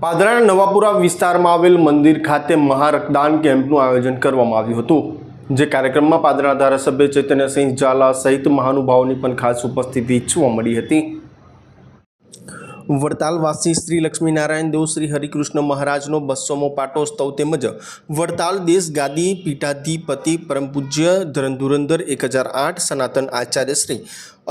પાદરાના નવાપુરા વિસ્તારમાં આવેલ મંદિર ખાતે મહારક્તદાન કેમ્પનું આયોજન કરવામાં આવ્યું હતું, જે કાર્યક્રમમાં પાદરાના ધારાસભ્ય ચૈતન્યસિંહ ઝાલા સહિત મહાનુભાવોની પણ ખાસ ઉપસ્થિતિ જોવા મળી હતી। વડતાલવાસી શ્રી લક્ષ્મીનારાયણ દેવ શ્રી હરિકૃષ્ણ મહારાજનો 200મો પાટોત્સવ તેમજ વડતાલ દેશ ગાદી પીઠાધિપતિ પરમ પૂજ્ય ધુરંધર 1008 સનાતન આચાર્ય શ્રી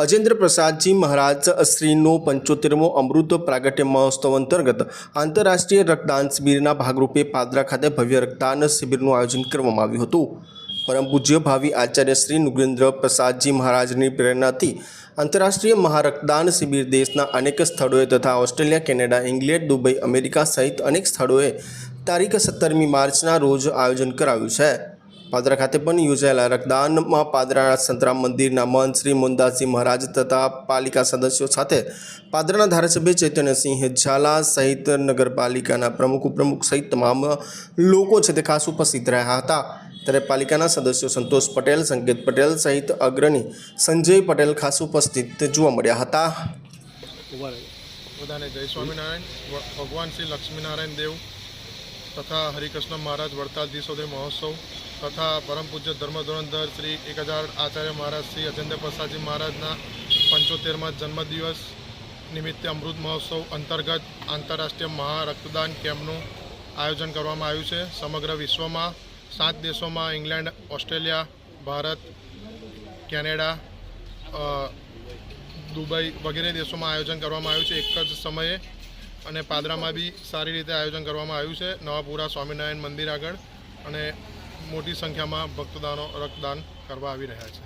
અજેન્દ્ર પ્રસાદજી મહારાજ શ્રીનો 75મો અમૃત પ્રાગટ્ય મહોત્સવ અંતર્ગત આંતરરાષ્ટ્રીય રક્તદાન શિબિરના ભાગરૂપે પાદરા ખાતે ભવ્ય રક્તદાન શિબિરનું આયોજન કરવામાં આવ્યું હતું। પરમ પૂજ્ય ભાવિ આચાર્ય શ્રી નુગેન્દ્ર પ્રસાદજી મહારાજની પ્રેરણાથી આંતરરાષ્ટ્રીય મહારક્તદાન શિબિર દેશના અનેક સ્થળોએ તથા Australia, Canada, England, Dubai, America સહિત અનેક સ્થળોએ તારીખ 17મી માર્ચના રોજ આયોજન કરાયું છે। પાદરા ખાતે પણ યોજાયેલા રક્તદાનમાં પાદરાના સંતરામ મંદિરના મહંત શ્રી મોહનદાસજી મહારાજ તથા પાલિકા સદસ્યો સાથે પાદરાના ધારાસભ્ય ચૈતન્યસિંહ ઝાલા સહિત નગરપાલિકાના પ્રમુખ ઉપપ્રમુખ સહિત તમામ લોકો છે તે ખાસ ઉપસ્થિત રહ્યા હતા। ત્યારે પાલિકાના સદસ્યો સંતોષ પટેલ, સંકેત પટેલ સહિત અગ્રણી સંજય પટેલ ખાસ ઉપસ્થિત જોવા મળ્યા હતા। બધાને જય સ્વામિનારાયણ। ભગવાન શ્રી લક્ષ્મીનારાયણ દેવ તથા હરિકૃષ્ણ મહારાજ વડતાલ દીસોદય મહોત્સવ તથા પરમ પૂજ્ય ધર્મધુરંધર શ્રી 1008 આચાર્ય મહારાજ શ્રી અજેન્દ્ર પ્રસાદજી મહારાજના 75મા જન્મદિવસ નિમિત્તે અમૃત મહોત્સવ અંતર્ગત આંતરરાષ્ટ્રીય મહારક્તદાન કેમ્પનું આયોજન કરવામાં આવ્યું છે। સમગ્ર વિશ્વમાં 7 દેશોમાં England, Australia, Bharat, Canada, Dubai વગેરે દેશોમાં આયોજન કરવામાં આવ્યું છે એક જ સમયે, અને પાદરામાં બી સારી રીતે આયોજન કરવામાં આવ્યું છે નવાપુરા સ્વામિનારાયણ મંદિર આગળ, અને મોટી સંખ્યામાં ભક્તદાનો રક્તદાન કરવા આવી રહ્યા છે।